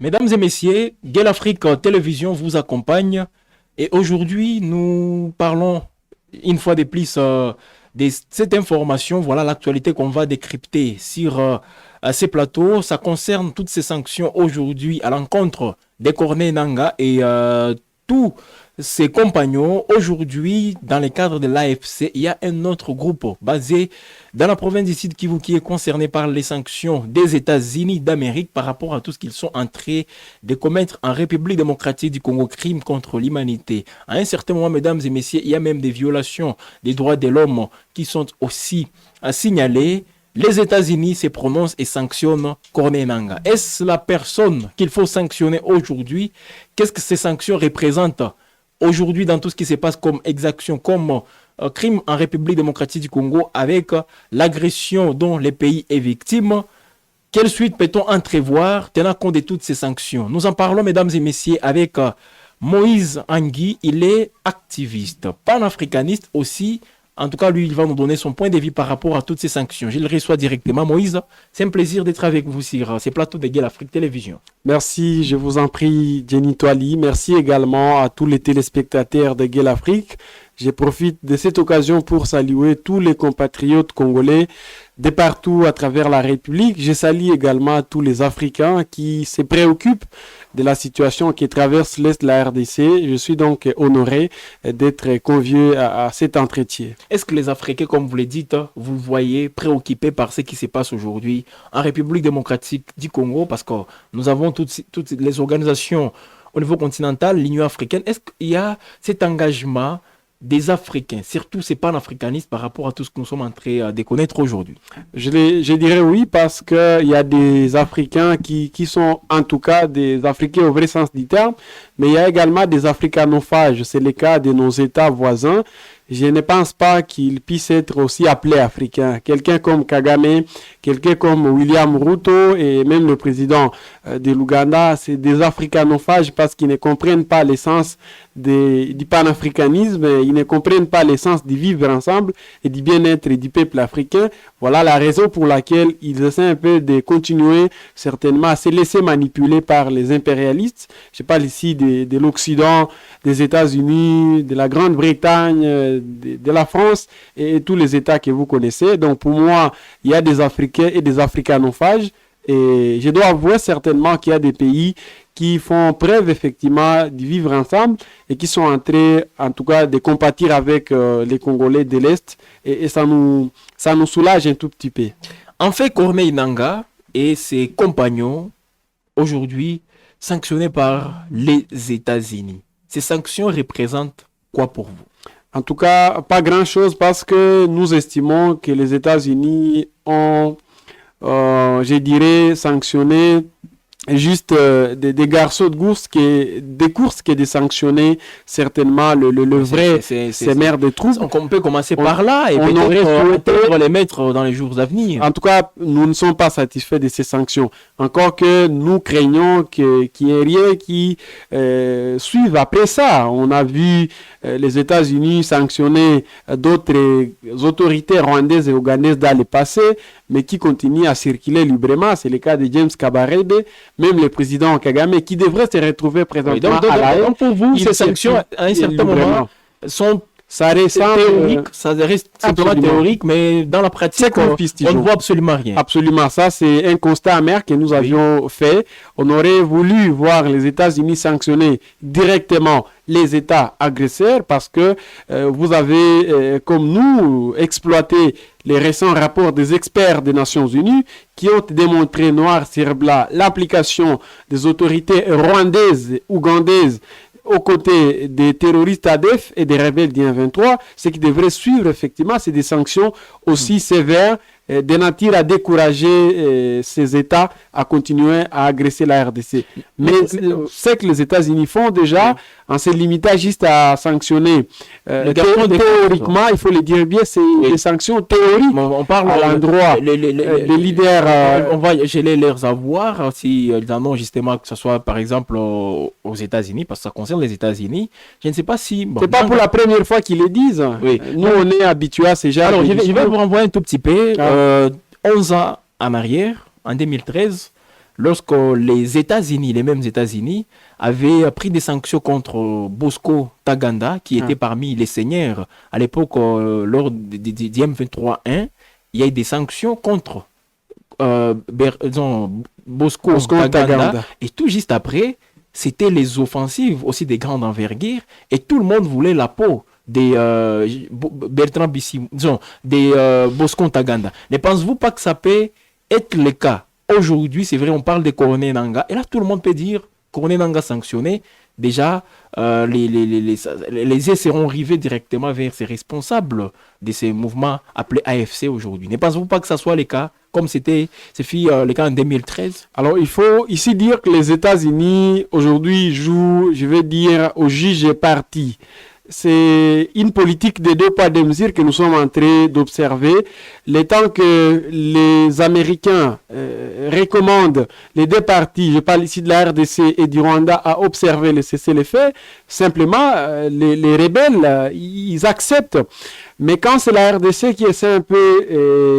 Mesdames et messieurs, Gale Afrique Télévision vous accompagne et aujourd'hui nous parlons une fois de plus de cette information, voilà l'actualité qu'on va décrypter sur ces plateaux. Ça concerne toutes ces sanctions aujourd'hui à l'encontre des Corneille Nangaa et tous ses compagnons. Aujourd'hui, dans le cadre de l'AFC, il y a un autre groupe basé dans la province du Sud Kivu qui est concerné par les sanctions des États-Unis d'Amérique par rapport à tout ce qu'ils sont en train de commettre en République démocratique du Congo, crime contre l'humanité. À un certain moment, mesdames et messieurs, il y a même des violations des droits de l'homme qui sont aussi à signaler. Les États-Unis se prononcent et sanctionnent Corneille Nangaa. Est-ce la personne qu'il faut sanctionner aujourd'hui? Qu'est-ce que ces sanctions représentent aujourd'hui dans tout ce qui se passe comme exaction, comme crime en République démocratique du Congo avec l'agression dont le pays est victime? Quelle suite peut-on entrevoir tenant compte de toutes ces sanctions? Nous en parlons, mesdames et messieurs, avec Moïse Angui. Il est activiste, panafricaniste aussi. En tout cas, lui, il va nous donner son point de vue par rapport à toutes ces sanctions. Je le reçois directement. Moïse, c'est un plaisir d'être avec vous sur ces plateaux de Gale Afrique Télévision. Merci, je vous en prie, Jenny Toali. Merci également à tous les téléspectateurs de Gale Afrique. Je profite de cette occasion pour saluer tous les compatriotes congolais de partout à travers la République. Je salue également tous les Africains qui se préoccupent de la situation qui traverse l'Est de la RDC. Je suis donc honoré d'être convié à cet entretien. Est-ce que les Africains, comme vous le dites, vous voyez préoccupés par ce qui se passe aujourd'hui en République démocratique du Congo? Parce que nous avons toutes les organisations au niveau continental, l'Union africaine. Est-ce qu'il y a cet engagement des Africains, surtout ces panafricanistes, par rapport à tout ce que nous sommes en train de connaître aujourd'hui? Je dirais oui, parce qu'il y a des Africains qui sont en tout cas des Africains au vrai sens du terme, mais il y a également des africanophages. C'est le cas de nos États voisins. Je ne pense pas qu'ils puissent être aussi appelés africains. Quelqu'un comme Kagame, quelqu'un comme William Ruto et même le président de l'Ouganda, c'est des africanophages parce qu'ils ne comprennent pas l'essence du panafricanisme, ils ne comprennent pas l'essence du vivre ensemble et du bien-être du peuple africain. Voilà la raison pour laquelle ils essaient un peu de continuer certainement à se laisser manipuler par les impérialistes. Je parle ici de l'Occident, des États-Unis, de la Grande-Bretagne, de la France et tous les États que vous connaissez. Donc pour moi, il y a des Africains et des africanophages et je dois avouer certainement qu'il y a des pays qui font preuve effectivement de vivre ensemble et qui sont en train, en tout cas, de compatir avec les Congolais de l'Est et ça nous soulage un tout petit peu. En fait, Corneille Nangaa et ses compagnons, aujourd'hui, sanctionnés par les États-Unis. Ces sanctions représentent quoi pour vous? En tout cas, pas grand-chose parce que nous estimons que les États-Unis ont, je dirais, sanctionné juste des garçons de course des courses qui est de sanctionner certainement le vrai sémère de troupes. Donc on peut commencer par là et peut-être les mettre dans les jours à venir. En tout cas, nous ne sommes pas satisfaits de ces sanctions. Encore que nous craignons qu'il n'y ait rien qui suive après ça. On a vu les États-Unis sanctionner d'autres autorités rwandaises et ougandaises dans le passé, mais qui continuent à circuler librement. C'est le cas de James Kabarebe, même le président Kagame, qui devrait se retrouver présentement à la haine. Donc pour vous, ces sanctions, à un certain moment, sont théoriques, ça reste simplement théorique, mais dans la pratique, on ne voit absolument rien. Absolument, ça c'est un constat amer que nous avions fait. On aurait voulu voir les États-Unis sanctionner directement les États agresseurs parce que vous avez, comme nous, exploité les récents rapports des experts des Nations Unies qui ont démontré noir sur blanc l'application des autorités rwandaises, ougandaises aux côtés des terroristes ADF et des rebelles du M23. Ce qui devrait suivre effectivement, c'est des sanctions aussi sévères de nature à décourager ces États à continuer à agresser la RDC. Mais ce que les États-Unis font déjà, en se limitant juste à sanctionner théoriquement, il faut le dire bien, c'est des sanctions théoriques. On parle à l'endroit des leaders. On va geler leurs avoirs s'ils en ont justement, que ce soit par exemple aux États-Unis, parce que ça concerne les États-Unis. Je ne sais pas si... c'est pas pour la première fois qu'ils le disent. Oui. Nous, on est habitués à ces genres. Alors, je vais vous renvoyer un tout petit peu. 11 ans en arrière, en 2013, lorsque les États-Unis, les mêmes États-Unis, avaient pris des sanctions contre Bosco Ntaganda, qui était parmi les seigneurs à l'époque, lors du M23-1, il y a eu des sanctions contre Bosco Ntaganda. Et tout juste après, c'était les offensives aussi des grandes envergures, et tout le monde voulait la peau des Bertrand Bisimou, des Bosco Ntaganda. Ne pensez-vous pas que ça peut être le cas aujourd'hui? C'est vrai, on parle de Corneille Nangaa, et là tout le monde peut dire Corneille Nangaa sanctionné. Déjà, les yeux seront rivés directement vers ces responsables de ces mouvements appelés AFC aujourd'hui. Ne pensez-vous pas que ça soit le cas, comme c'est le cas en 2013? Alors, il faut ici dire que les États-Unis aujourd'hui jouent, je vais dire, au juge et parti. C'est une politique de deux poids deux mesures que nous sommes en train d'observer. Le temps que les Américains recommandent les deux parties, je parle ici de la RDC et du Rwanda, à observer le cessez-le-feu, simplement les rebelles, ils acceptent. Mais quand c'est la RDC qui essaie un peu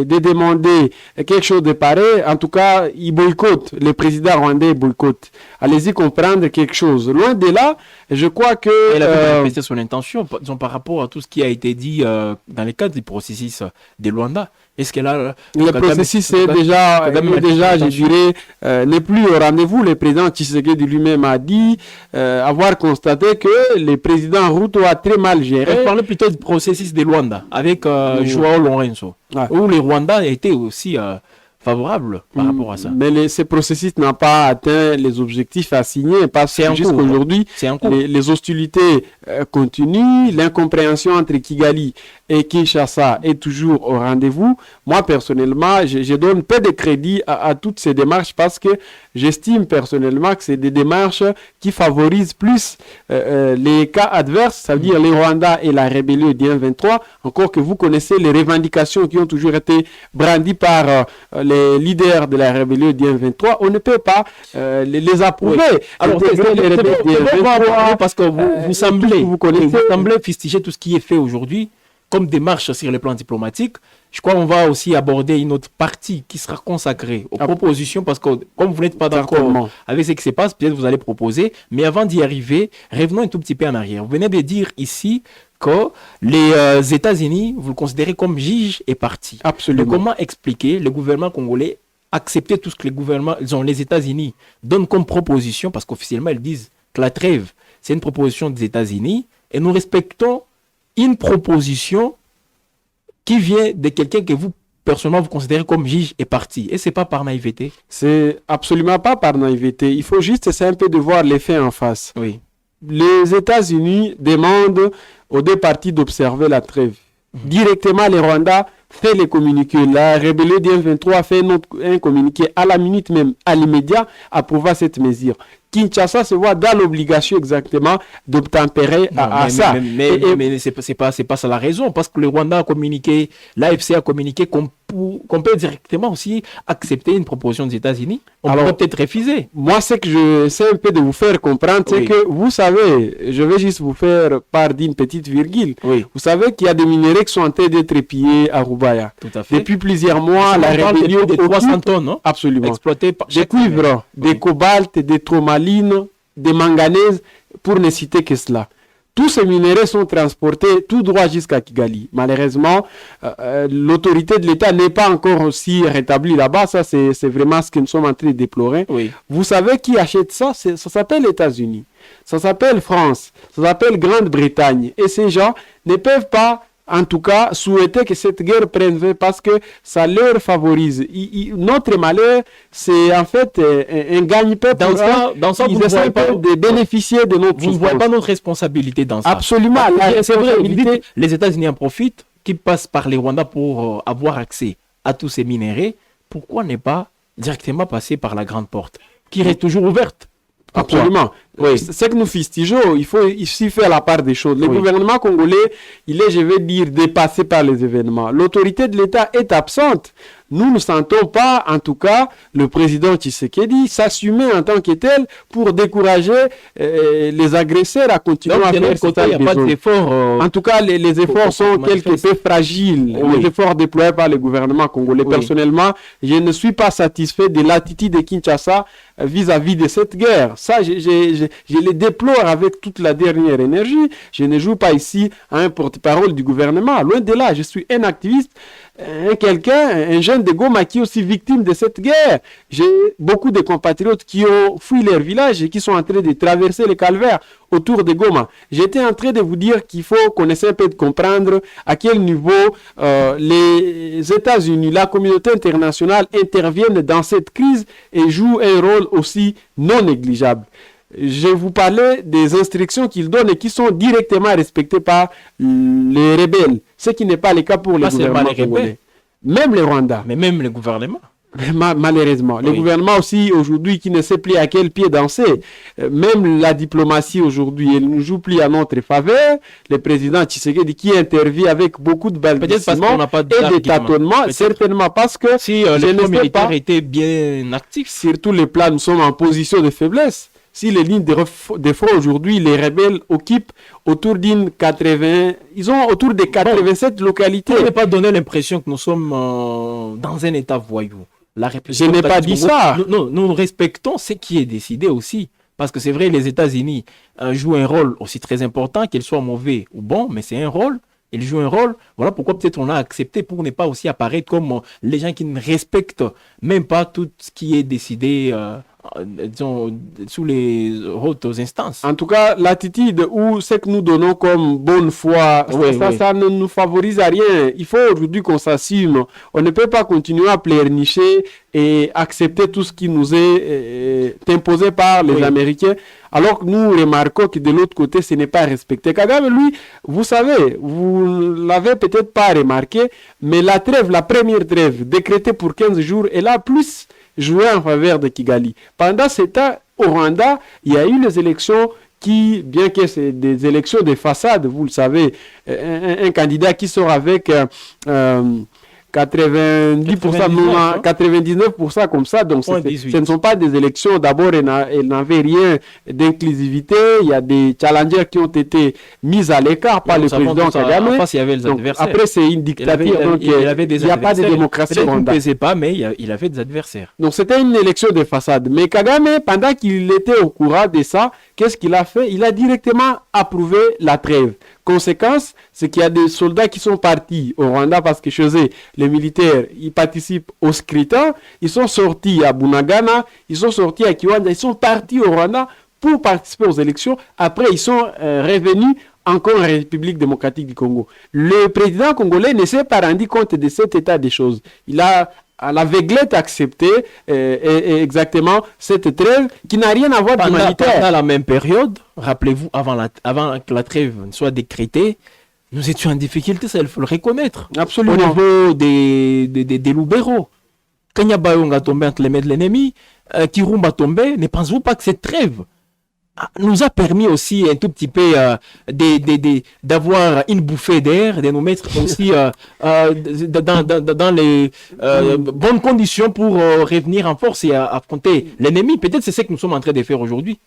de demander quelque chose de pareil, en tout cas, ils boycottent. Le président rwandais boycotte. Allez-y comprendre quelque chose. Loin de là, je crois que... Elle a manifesté son intention par rapport à tout ce qui a été dit dans le cadre du processus de Luanda. Est-ce que là... Le processus est déjà, je dirais, n'est plus au rendez-vous. Le président Tshisekedi lui-même a dit avoir constaté que le président Ruto a très mal géré. On parlait plutôt du processus de Luanda avec Joao Lorenzo, où le Rwanda a été aussi favorable par rapport à ça. Mais ce processus n'a pas atteint les objectifs assignés parce que jusqu'aujourd'hui, les hostilités continuent, l'incompréhension entre Kigali et Kinshasa est toujours au rendez-vous. Moi, personnellement, je donne peu de crédit à toutes ces démarches parce que j'estime personnellement que c'est des démarches qui favorisent plus les cas adverses, ça veut dire les Rwandais et la rébellion du M23, encore que vous connaissez les revendications qui ont toujours été brandies par les leaders de la rébellion du M23. On ne peut pas les approuver. Oui. Alors, parce que vous semblez fustiger tout ce qui est fait aujourd'hui comme démarche sur le plan diplomatique. Je crois qu'on va aussi aborder une autre partie qui sera consacrée aux propositions, parce que comme vous n'êtes pas d'accord avec ce qui se passe, peut-être vous allez proposer. Mais avant d'y arriver, revenons un tout petit peu en arrière. Vous venez de dire ici que les États-Unis, vous le considérez comme juge et parti. Absolument. Mais comment expliquer le gouvernement congolais accepter tout ce que les États-Unis donnent comme proposition, parce qu'officiellement ils disent que la trêve, c'est une proposition des États-Unis, et nous respectons une proposition qui vient de quelqu'un que vous, personnellement, vous considérez comme juge et parti. Et ce n'est pas par naïveté? C'est absolument pas par naïveté. Il faut juste essayer un peu de voir les faits en face. Oui. Les États-Unis demandent aux deux parties d'observer la trêve. Directement, les Rwandais fait les communiqués. La rébellion du M23 fait un communiqué à la minute même, à l'immédiat, approuvant cette mesure. Kinshasa se voit dans l'obligation exactement d'obtempérer à ça. Mais c'est pas ça la raison, parce que le Rwanda a communiqué, l'AFC a communiqué qu'on peut directement aussi accepter une proposition des États-Unis. On peut peut-être refuser. Moi, ce que je sais un peu de vous faire comprendre, c'est que vous savez, je vais juste vous faire part d'une petite virgule. Oui. Vous savez qu'il y a des minerais qui sont en train d'être pillés à Rubaya. Tout à fait. Depuis plusieurs mois, la rébellion des 300 tonnes, non? Absolument. Exploitées par des cuivres, des cobaltes, des tromalines, des manganèses, pour ne citer que cela. Tous ces minéraux sont transportés tout droit jusqu'à Kigali. Malheureusement, l'autorité de l'État n'est pas encore aussi rétablie là-bas. Ça, c'est vraiment ce que nous sommes en train de déplorer. Oui. Vous savez qui achète ça? Ça s'appelle les États-Unis. Ça s'appelle France. Ça s'appelle Grande-Bretagne. Et ces gens ne peuvent pas, en tout cas, souhaiter que cette guerre prenne fin parce que ça leur favorise. Notre malheur, c'est en fait un gagne-pain. Dans ça, vous ne voyez pas de bénéficier de notre Vous ne voyez pas notre responsabilité dans ça. Absolument. C'est vrai, les États-Unis en profitent, qui passent par les Rwandais pour avoir accès à tous ces minéraux. Pourquoi ne pas directement passer par la grande porte, qui reste toujours ouverte? Absolument. Oui, c'est que nous fustigeons, il faut ici faire la part des choses. Le gouvernement congolais, il est, je vais dire, dépassé par les événements. L'autorité de l'État est absente. Nous ne sentons pas, en tout cas, le président Tshisekedi s'assumer en tant que tel pour décourager les agresseurs à continuer à faire côté, il n'y a pas d'efforts. En tout cas, les efforts sont quelque peu fragiles. Les efforts déployés par le gouvernement congolais. Personnellement, je ne suis pas satisfait de l'attitude de Kinshasa vis-à-vis de cette guerre. Ça, je les déplore avec toute la dernière énergie. Je ne joue pas ici à un porte-parole du gouvernement. Loin de là, je suis un activiste, un jeune de Goma qui est aussi victime de cette guerre. J'ai beaucoup de compatriotes qui ont fui leur village et qui sont en train de traverser le calvaire autour de Goma. J'étais en train de vous dire qu'il faut qu'on essaie un peu de comprendre à quel niveau les États-Unis, la communauté internationale interviennent dans cette crise et jouent un rôle aussi non négligeable. Je vous parlais des instructions qu'ils donnent et qui sont directement respectées par les rebelles, ce qui n'est pas le cas pour les gouvernements congolais. Même le Rwanda. Mais même les gouvernements. Malheureusement. Le gouvernement aussi aujourd'hui qui ne sait plus à quel pied danser. Même la diplomatie aujourd'hui, elle ne joue plus à notre faveur. Le président Tshisekedi qui intervient avec beaucoup de balbutiements et de tâtonnements. Certainement parce que si les militaires étaient bien actifs. Sur tous les plans, nous sommes en position de faiblesse. Si les lignes de front aujourd'hui, les rebelles occupent autour d'une 80, ils ont autour de 87 localités. Pour ne pas donner l'impression que nous sommes dans un état voyou. Je n'ai pas dit ça. Nous respectons ce qui est décidé aussi. Parce que c'est vrai, les États-Unis jouent un rôle aussi très important, qu'ils soient mauvais ou bons, mais c'est un rôle. Ils jouent un rôle. Voilà pourquoi peut-être on a accepté pour ne pas aussi apparaître comme les gens qui ne respectent même pas tout ce qui est décidé disons, sous les hautes instances. En tout cas, l'attitude ou ce que nous donnons comme bonne foi, ça ne nous favorise à rien. Il faut aujourd'hui qu'on s'assume. On ne peut pas continuer à pleurnicher et accepter tout ce qui nous est imposé par les Américains, alors que nous remarquons que de l'autre côté, ce n'est pas respecté. Kagame, lui, vous savez, vous l'avez peut-être pas remarqué, mais la trêve, la première trêve, décrétée pour 15 jours, elle a plus joué en faveur de Kigali. Pendant ce temps, au Rwanda, il y a eu les élections qui, bien que c'est des élections de façade, vous le savez, un candidat qui sort avec 90%, 99% comme ça. Donc, ce ne sont pas des élections. D'abord, elles n'avaient rien d'inclusivité. Il y a des challengers qui ont été mis à l'écart par le président Kagame. Il y avait les adversaires. Après, c'est une dictature. Il n'y a pas de démocratie. Il ne pesait pas, mais il avait des adversaires. Donc, c'était une élection de façade. Mais Kagame, pendant qu'il était au courant de ça, qu'est-ce qu'il a fait? Il a directement approuvé la trêve. Conséquence, c'est qu'il y a des soldats qui sont partis au Rwanda parce que chez eux, les militaires, ils participent au scrutin. Ils sont sortis à Bunagana, ils sont sortis à Kiwanja, ils sont partis au Rwanda pour participer aux élections. Après, ils sont revenus encore en République démocratique du Congo. Le président congolais ne s'est pas rendu compte de cet état des choses. Il a à l'aveuglette accepté exactement cette trêve qui n'a rien à voir d'humanitaire. Pendant la même période, rappelez-vous, avant que la trêve soit décrétée, nous étions en difficulté, ça il faut le reconnaître. Absolument. Au niveau des Lubero, Kanyabayonga tombé entre les mains de l'ennemi, Kirumba tombé, ne pensez-vous pas que cette trêve nous a permis aussi un tout petit peu d'avoir une bouffée d'air, de nous mettre aussi dans les bonnes conditions pour revenir en force et affronter l'ennemi. Peut-être c'est ce que nous sommes en train de faire aujourd'hui.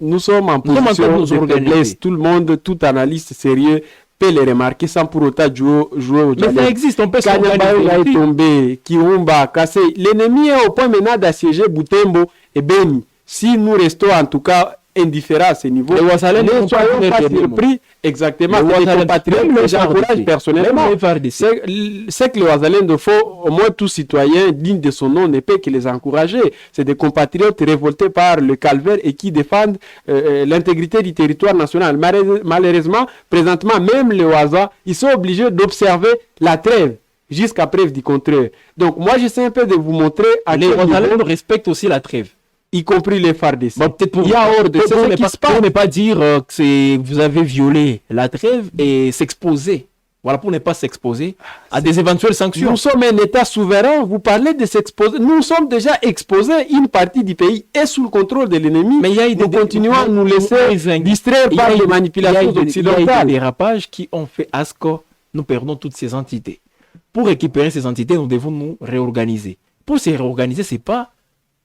Nous sommes en position de faiblesse. Tout le monde, tout analyste sérieux peut les remarquer sans pour autant jouer au diable. Mais ça existe, on peut se Kanyabayonga est tombé, Kirumba cassé. L'ennemi est au point maintenant d'assiéger Butembo et Beni. Si nous restons en tout cas indifférents à ce niveau, les Ouazalais ne soyons pas surpris. Exactement, les compatriotes que j'encourage personnellement. C'est que les Ouazalais faut au moins tout citoyen digne de son nom ne peut que les encourager. C'est des compatriotes révoltés par le calvaire et qui défendent l'intégrité du territoire national. Malheureusement, présentement, même les Ouazas, ils sont obligés d'observer la trêve jusqu'à preuve du contraire. Donc moi, j'essaie un peu de vous montrer à les Ouazalais respectent aussi la trêve, y compris les FARDC. Bon, peut-être il y a hors de ça, pour ne pas dire que vous avez violé la trêve et s'exposer. voilà, pour ne pas s'exposer à des éventuelles sanctions. Nous sommes un État souverain, vous parlez de s'exposer. Nous sommes déjà exposés, une partie du pays est sous le contrôle de l'ennemi. Mais nous continuons à nous laisser distraire par les manipulations occidentales. Il y a des dérapages qui ont fait à ce que nous perdons toutes ces entités. Pour récupérer ces entités, nous devons nous réorganiser. Pour se réorganiser, ce n'est pas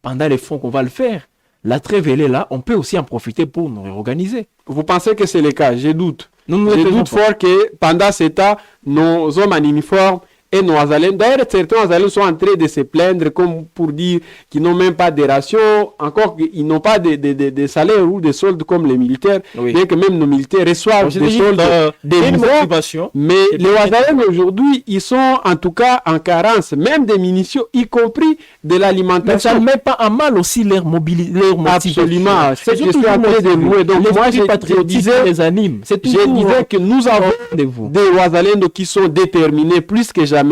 pendant les fonds qu'on va le faire. La trêve, elle est là, on peut aussi en profiter pour nous réorganiser. Vous pensez que c'est le cas? Je doute. Je doute fort que pendant ce temps, nos hommes en uniforme et nos Azalènes, d'ailleurs certains Azalènes sont en train de se plaindre comme pour dire qu'ils n'ont même pas de rations, encore qu'ils n'ont pas de salaire ou de soldes comme les militaires, bien que même nos militaires reçoivent des soldes, des motivations. Mais les Azalènes aujourd'hui, ils sont en tout cas en carence, même des munitions, y compris de l'alimentation. Mais ça ne met pas en mal aussi leur motivation. Absolument, c'est ce que je suis en train de louer. Donc moi, je disais, que nous avons des Azalènes qui sont déterminés plus que jamais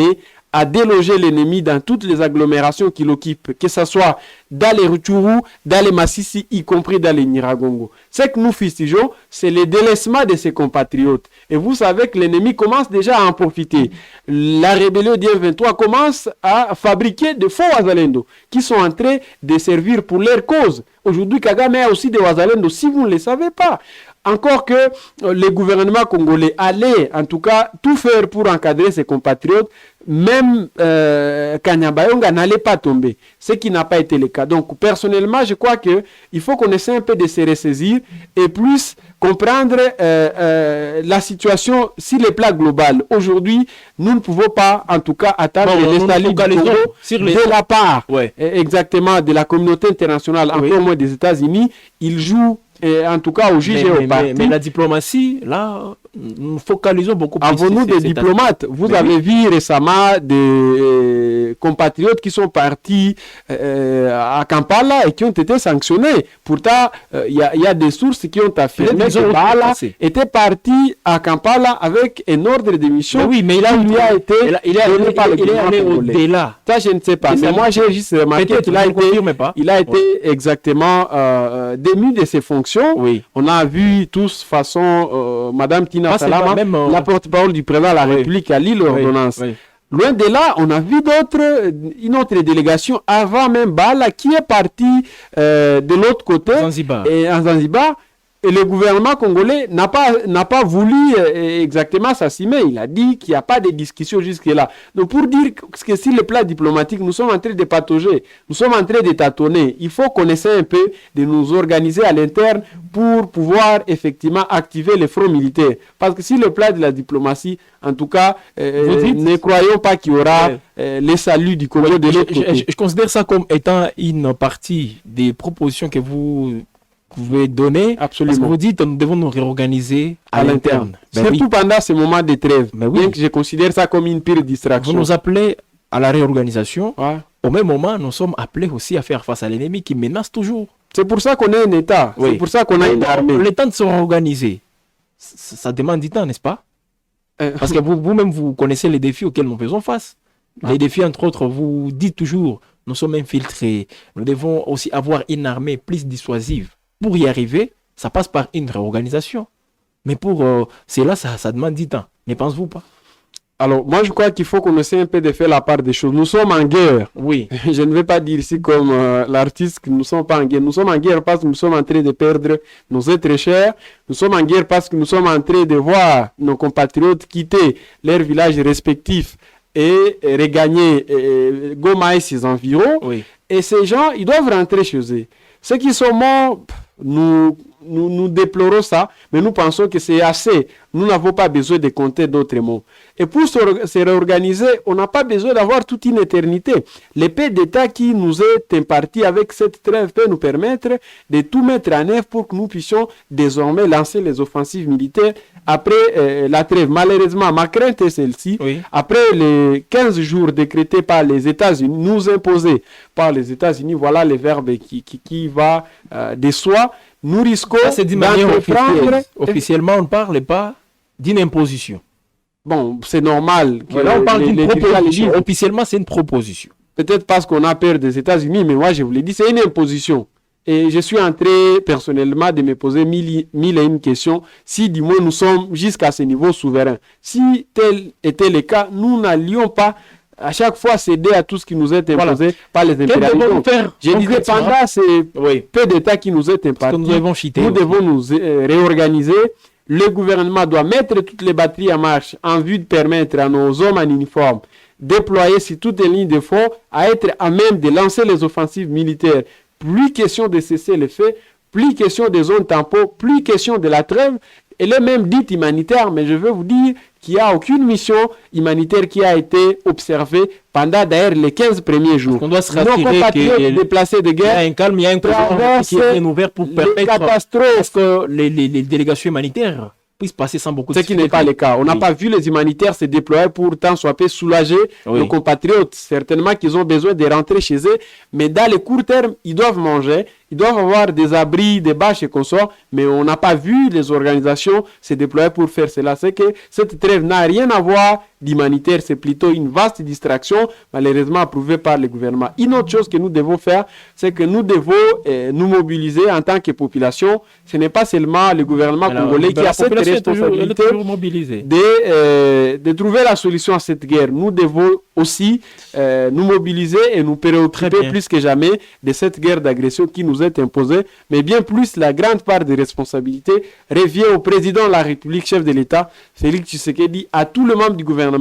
à déloger l'ennemi dans toutes les agglomérations qu'il occupe, que ce soit dans les Rutshuru, dans les Massissi, y compris dans les Nyiragongo. Ce que nous fustigeons, c'est le délaissement de ses compatriotes. Et vous savez que l'ennemi commence déjà à en profiter. La rébellion d'I-23 commence à fabriquer de faux Wazalendo qui sont en train de servir pour leur cause. Aujourd'hui, Kagame a aussi des Wazalendo, si vous ne le savez pas. Encore que le gouvernement congolais allait, en tout cas, tout faire pour encadrer ses compatriotes, même Kanyabayonga n'allait pas tomber, ce qui n'a pas été le cas. Donc, personnellement, je crois qu'il faut qu'on essaie un peu de se ressaisir et plus comprendre la situation sur le plan global. Aujourd'hui, nous ne pouvons pas, en tout cas, attendre les saluts du Congo de la part, exactement, de la communauté internationale, encore moins des États-Unis. Ils jouent en tout cas au juge et au parti. Mais la diplomatie, là, nous focalisons beaucoup plus. Avons-nous des diplomates? Vous avez vu récemment des compatriotes qui sont partis à Kampala et qui ont été sanctionnés. Pourtant, il y a des sources qui ont affirmé que Bala était parti à Kampala avec un ordre de mission. Mais oui, mais il a été allé au-delà. Ça, je ne sais pas. Mais moi, j'ai juste remarqué qu'il a été exactement démis de ses fonctions. Oui. On a vu tous façon Madame Tina Salama, la porte-parole du président de la République, à l'île l'ordonnance. Oui. Loin de là, on a vu une autre délégation avant même Bala qui est partie de l'autre côté, Zanzibar. En Zanzibar. Et le gouvernement congolais n'a pas voulu exactement s'assumer. Il a dit qu'il n'y a pas de discussion jusque-là. Donc pour dire que sur le plan diplomatique, nous sommes en train de patauger, nous sommes en train de tâtonner. Il faut qu'on essaie un peu de nous organiser à l'interne pour pouvoir effectivement activer les fronts militaires. Parce que sur le plan de la diplomatie, en tout cas, ne croyons pas qu'il y aura les saluts du Congo de l'autre côté. Je considère ça comme étant une partie des propositions que vous pouvez donner. Absolument. Parce que vous dites nous devons nous réorganiser à l'interne. Surtout pendant ce moment de trêve. Bien que je considère ça comme une pire distraction. Vous nous appelez à la réorganisation. Au même moment, nous sommes appelés aussi à faire face à l'ennemi qui menace toujours. C'est pour ça qu'on a un État. C'est pour ça qu'on a une armée. Le temps de se réorganiser, ça demande du temps, n'est-ce pas? Parce que vous-même, vous connaissez les défis auxquels nous faisons face. Les défis, entre autres, vous dites toujours, nous sommes infiltrés. Nous devons aussi avoir une armée plus dissuasive. Pour y arriver, ça passe par une réorganisation. Mais pour cela, ça demande du temps. Ne pensez-vous pas? Alors, moi, je crois qu'il faut qu'on essaie un peu de faire la part des choses. Nous sommes en guerre. Oui. Je ne vais pas dire ici comme l'artiste que nous ne sommes pas en guerre. Nous sommes en guerre parce que nous sommes en train de perdre nos êtres chers. Nous sommes en guerre parce que nous sommes en train de voir nos compatriotes quitter leurs villages respectifs et regagner Goma et ses environs. Oui. Et ces gens, ils doivent rentrer chez eux. Ceux qui sont morts, nous déplorons ça, mais nous pensons que c'est assez. Nous n'avons pas besoin de compter d'autres mots. Et pour se réorganiser, on n'a pas besoin d'avoir toute une éternité. L'épée d'État qui nous est impartie avec cette trêve peut nous permettre de tout mettre en œuvre pour que nous puissions désormais lancer les offensives militaires après la trêve. Malheureusement, ma crainte est celle-ci. Oui. Après les 15 jours décrétés par les États-Unis, nous imposés par les États-Unis, voilà le verbe qui va de soi. Nous risquons d'entreprendre. Officiellement, on ne parle pas d'une imposition. Bon, c'est normal. Là, on parle d'une proposition. Officiellement, c'est une proposition. Peut-être parce qu'on a peur des États-Unis, mais moi, je vous l'ai dit, c'est une imposition. Et je suis en train personnellement de me poser mille et une questions. Si du moins nous sommes jusqu'à ce niveau souverain, si tel était le cas, nous n'allions pas à chaque fois céder à tout ce qui nous est imposé par les impérialistes. Je disais pendant ces peu d'États qui nous est imparti, nous devons nous réorganiser. Le gouvernement doit mettre toutes les batteries en marche en vue de permettre à nos hommes en uniforme déployés sur toutes les lignes de front à être à même de lancer les offensives militaires. Plus question de cesser les faits, plus question des zones tampons, plus question de la trêve. Elle est même dite humanitaire, mais je veux vous dire qu'il n'y a aucune mission humanitaire qui a été observée pendant d'ailleurs les 15 premiers jours. On doit se rassurer que déplacés de guerre, il y a un calme, il y a un programme qui est ouvert pour permettre que les délégations humanitaires puissent passer sans beaucoup de ce qui n'est pas le cas. On n'a pas vu les humanitaires se déployer pour tant soit peu soulager nos compatriotes. Certainement qu'ils ont besoin de rentrer chez eux, mais dans le court terme, ils doivent manger, ils doivent avoir des abris, des bâches et consorts, mais on n'a pas vu les organisations se déployer pour faire cela. C'est que cette trêve n'a rien à voir d'humanitaire, c'est plutôt une vaste distraction, malheureusement approuvée par le gouvernement. Une autre chose que nous devons faire, c'est que nous devons nous mobiliser en tant que population. Ce n'est pas seulement le gouvernement congolais qui a cette responsabilité de trouver la solution à cette guerre. Nous devons aussi nous mobiliser et nous préoccuper plus que jamais de cette guerre d'agression qui nous est imposée, mais bien plus la grande part des responsabilités revient au président de la République, chef de l'État, Félix Tshisekedi, à tout le membre du gouvernement.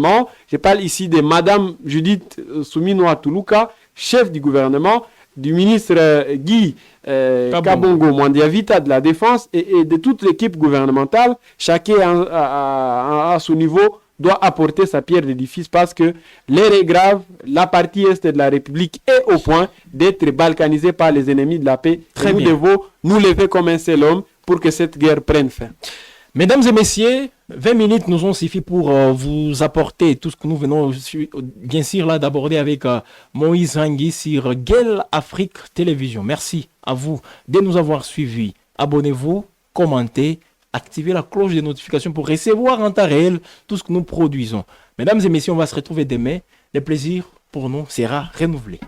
Je parle ici de Madame Judith Suminwa Tuluka, chef du gouvernement, du ministre Guy Kabongo Mwandiavita de la Défense et de toute l'équipe gouvernementale. Chacun à son niveau doit apporter sa pierre d'édifice parce que l'heure est grave, la partie est de la République est au point d'être balkanisée par les ennemis de la paix. Nous devons nous lever comme un seul homme pour que cette guerre prenne fin. Mesdames et messieurs, 20 minutes nous ont suffi pour vous apporter tout ce que nous venons bien sûr là d'aborder avec Moïse Hangui sur Gueule Afrique Télévision. Merci à vous de nous avoir suivis. Abonnez-vous, commentez, activez la cloche de notification pour recevoir en temps réel tout ce que nous produisons. Mesdames et messieurs, on va se retrouver demain. Le plaisir pour nous sera renouvelé.